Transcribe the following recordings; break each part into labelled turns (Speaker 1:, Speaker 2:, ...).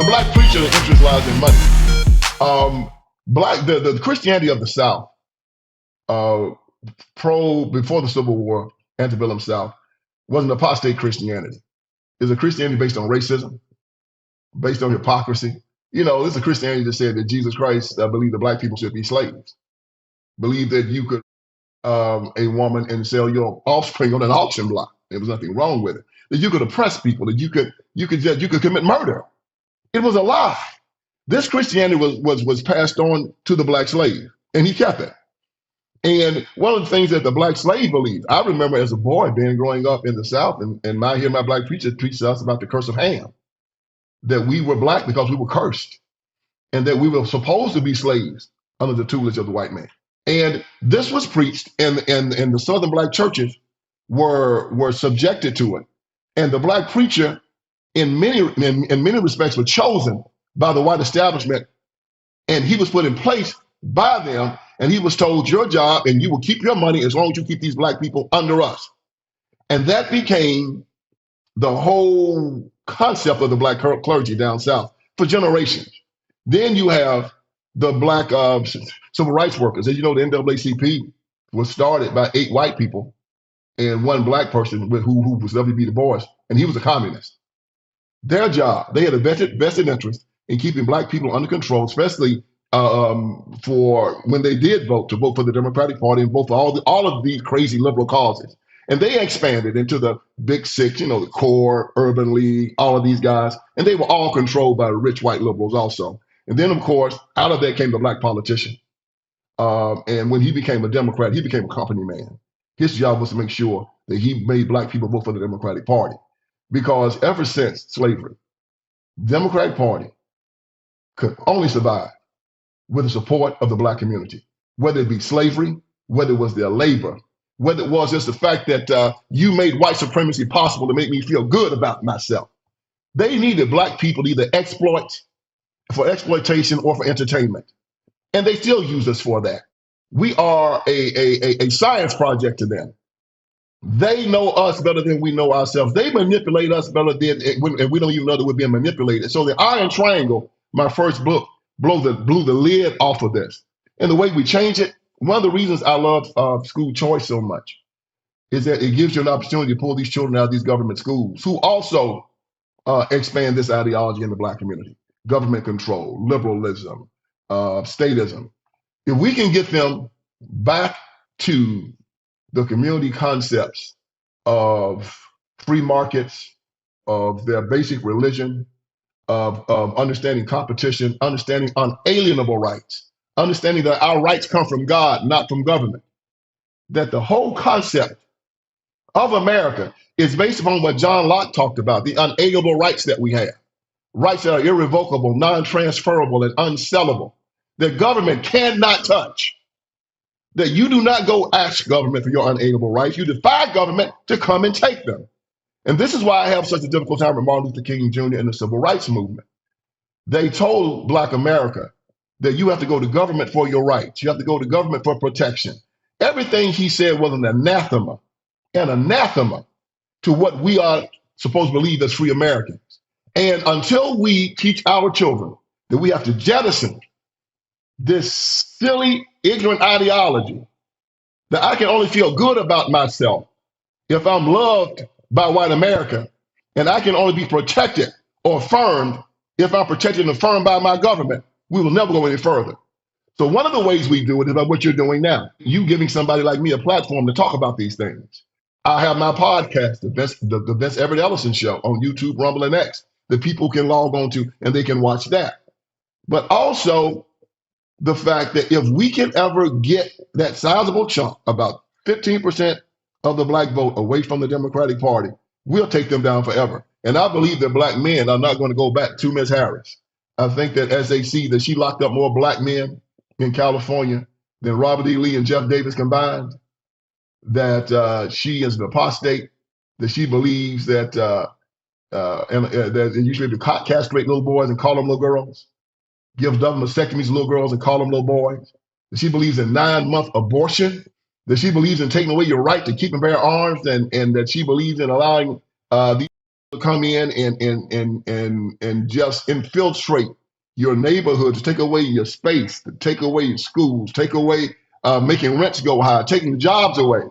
Speaker 1: The black preacher interest lies in money. The Christianity of the South, before the Civil War, antebellum South, was an apostate Christianity. It's a Christianity based on racism, based on hypocrisy. This is a Christianity that said that Jesus Christ believed that black people should be slaves, believed that you could a woman and sell your offspring on an auction block. There was nothing wrong with it. That you could oppress people, that you could commit murder. It was a lie. This Christianity was passed on to the black slave, and he kept it. And one of the things that the black slave believed, I remember as a boy growing up in the South, and I hear my black preacher preach to us about the curse of Ham, that we were black because we were cursed, and that we were supposed to be slaves under the tutelage of the white man. And this was preached, and the Southern black churches were subjected to it. And the black preacher, in many respects, was chosen by the white establishment, and he was put in place by them, and he was told, your job, and you will keep your money as long as you keep these black people under us. And that became the whole concept of the black clergy down south for generations. Then you have the black civil rights workers. As you know, the NAACP was started by 8 white people and 1 black person who was W.B. Du Bois, and he was a communist. Their job, they had a vested interest in keeping black people under control, especially for when they did vote for the Democratic Party and vote for all of these crazy liberal causes. And they expanded into the Big Six, the CORE, Urban League, all of these guys, and they were all controlled by rich white liberals also. And then, of course, out of that came the black politician. And when he became a Democrat, he became a company man. His job was to make sure that he made black people vote for the Democratic Party. Because ever since slavery, the Democratic Party could only survive with the support of the black community, whether it be slavery, whether it was their labor, whether it was just the fact that you made white supremacy possible to make me feel good about myself. They needed black people to either exploit for exploitation or for entertainment. And they still use us for that. We are a science project to them. They know us better than we know ourselves. They manipulate us better than, and we don't even know that we're being manipulated. So the Iron Triangle, my first book, blew the lid off of this. And the way we change it, one of the reasons I love school choice so much is that it gives you an opportunity to pull these children out of these government schools who also expand this ideology in the black community. Government control, liberalism, statism. If we can get them back to the community concepts of free markets, of their basic religion, of understanding competition, understanding unalienable rights, understanding that our rights come from God, not from government, that the whole concept of America is based upon what John Locke talked about, the unalienable rights that we have, rights that are irrevocable, non-transferable, and unsellable, that government cannot touch. That you do not go ask government for your unalienable rights. You defy government to come and take them. And this is why I have such a difficult time with Martin Luther King Jr. and the civil rights movement. They told Black America that you have to go to government for your rights. You have to go to government for protection. Everything he said was an anathema to what we are supposed to believe as free Americans. And until we teach our children that we have to jettison this silly, ignorant ideology, that I can only feel good about myself if I'm loved by white America, and I can only be protected or affirmed if I'm protected and affirmed by my government, we will never go any further. So one of the ways we do it is by what you're doing now. You giving somebody like me a platform to talk about these things. I have my podcast, the VinceEverettEllison Show on YouTube, Rumble, and X, that people can log on to and they can watch that. But also the fact that if we can ever get that sizable chunk, about 15% of the black vote, away from the Democratic Party, we'll take them down forever. And I believe that black men are not going to go back to Ms. Harris. I think that as they see that she locked up more black men in California than Robert E. Lee and Jeff Davis combined, that she is an apostate, that she believes that that you should castrate little boys and call them little girls, give double mastectomies to little girls and call them little boys, that she believes in 9-month abortion, that she believes in taking away your right to keep and bear arms, and that she believes in allowing these come in and just infiltrate your neighborhood, to take away your space, to take away your schools, take away making rents go high, taking jobs away.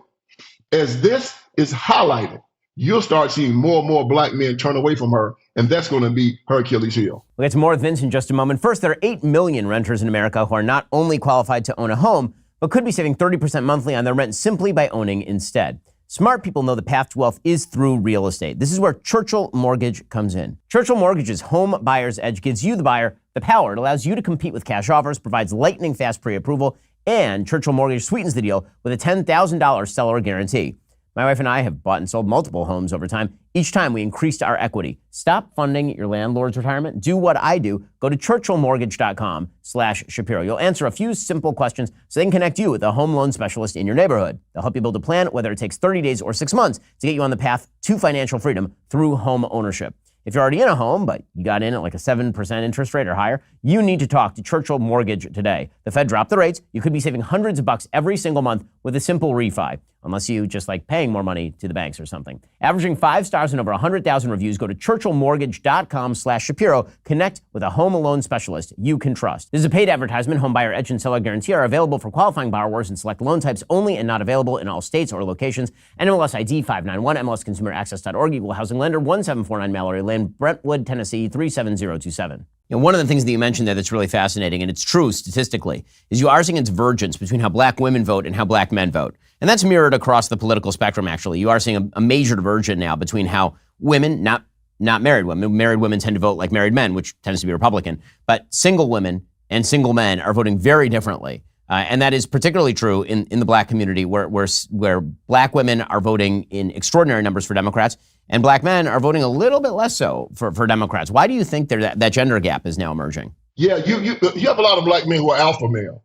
Speaker 1: As this is highlighted, you'll start seeing more and more black men turn away from her, and that's going to be her Achilles heel.
Speaker 2: We'll get to more with Vince in just a moment. First, there are 8 million renters in America who are not only qualified to own a home, but could be saving 30% monthly on their rent simply by owning instead. Smart people know the path to wealth is through real estate. This is where Churchill Mortgage comes in. Churchill Mortgage's Home Buyer's Edge gives you, the buyer, the power. It allows you to compete with cash offers, provides lightning fast pre-approval, and Churchill Mortgage sweetens the deal with a $10,000 seller guarantee. My wife and I have bought and sold multiple homes over time. Each time we increased our equity. Stop funding your landlord's retirement. Do what I do. Go to churchillmortgage.com/Shapiro. You'll answer a few simple questions so they can connect you with a home loan specialist in your neighborhood. They'll help you build a plan, whether it takes 30 days or 6 months, to get you on the path to financial freedom through home ownership. If you're already in a home, but you got in at like a 7% interest rate or higher, you need to talk to Churchill Mortgage today. The Fed dropped the rates. You could be saving hundreds of bucks every single month with a simple refi, unless you just like paying more money to the banks or something. Averaging 5 stars and over 100,000 reviews, go to churchillmortgage.com/Shapiro. Connect with a home loan specialist you can trust. This is a paid advertisement. Home buyer edge and seller guarantee are available for qualifying borrowers and select loan types only and not available in all states or locations. NMLS ID 591, MLSConsumerAccess.org, Equal Housing Lender, 1749 Mallory Lane, Brentwood, Tennessee, 37027. One of the things that you mentioned there that's really fascinating, and it's true statistically, is you are seeing a divergence between how black women vote and how black men vote. And that's mirrored across the political spectrum, actually. You are seeing a major divergence now between how women, not married women tend to vote like married men, which tends to be Republican, but single women and single men are voting very differently. And that is particularly true in the black community, where black women are voting in extraordinary numbers for Democrats, and black men are voting a little bit less so for Democrats. Why do you think that gender gap is now emerging?
Speaker 1: Yeah, you have a lot of black men who are alpha males.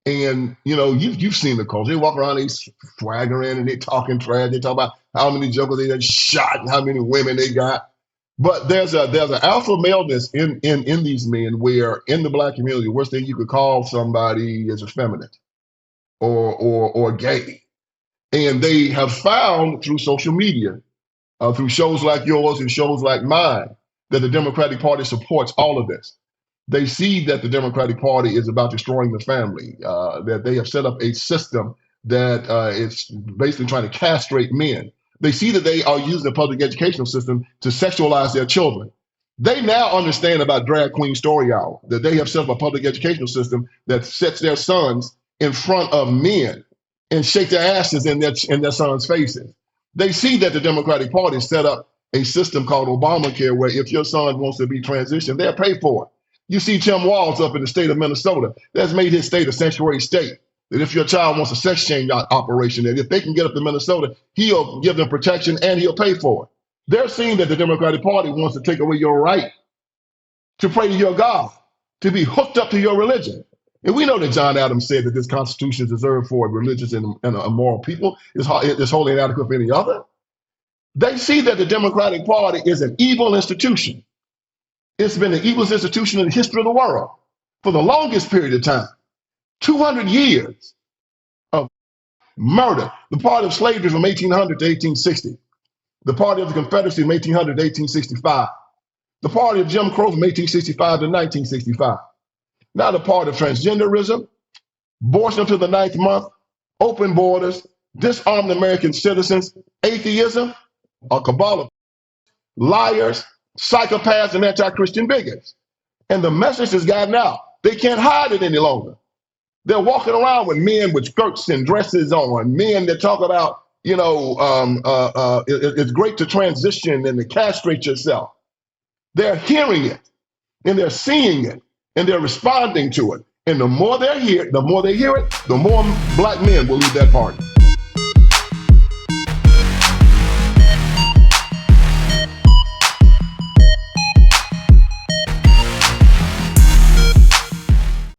Speaker 1: And, you've seen the culture. They walk around, they swaggering and they talking trash. They talk about how many jokers they done shot and how many women they got. But there's an alpha maleness in these men, where in the black community, the worst thing you could call somebody is effeminate or gay. And they have found through social media, through shows like yours and shows like mine, that the Democratic Party supports all of this. They see that the Democratic Party is about destroying the family, that they have set up a system that is basically trying to castrate men. They see that they are using the public educational system to sexualize their children. They now understand about Drag Queen Story Hour, that they have set up a public educational system that sets their sons in front of men and shake their asses in their sons' faces. They see that the Democratic Party set up a system called Obamacare, where if your son wants to be transitioned, they'll pay for it. You see Tim Walz up in the state of Minnesota. That's made his state a sanctuary state. That if your child wants a sex change operation, that if they can get up to Minnesota, he'll give them protection and he'll pay for it. They're seeing that the Democratic Party wants to take away your right to pray to your God, to be hooked up to your religion. And we know that John Adams said that this Constitution is reserved for religious and immoral people. It's wholly inadequate for any other. They see that the Democratic Party is an evil institution. It's been the evilest institution in the history of the world for the longest period of time. 200 years of murder. The party of slavery from 1800 to 1860. The party of the Confederacy from 1800 to 1865. The party of Jim Crow from 1865 to 1965. Now the party of transgenderism, abortion to the 9th month, open borders, disarmed American citizens, atheism, a cabal of liars, psychopaths, and anti-Christian bigots. And the message has gotten out. They can't hide it any longer. They're walking around with men with skirts and dresses on, men that talk about, it's great to transition and to castrate yourself. They're hearing it, and they're seeing it, and they're responding to it. And the more they hear it, the more black men will leave that party.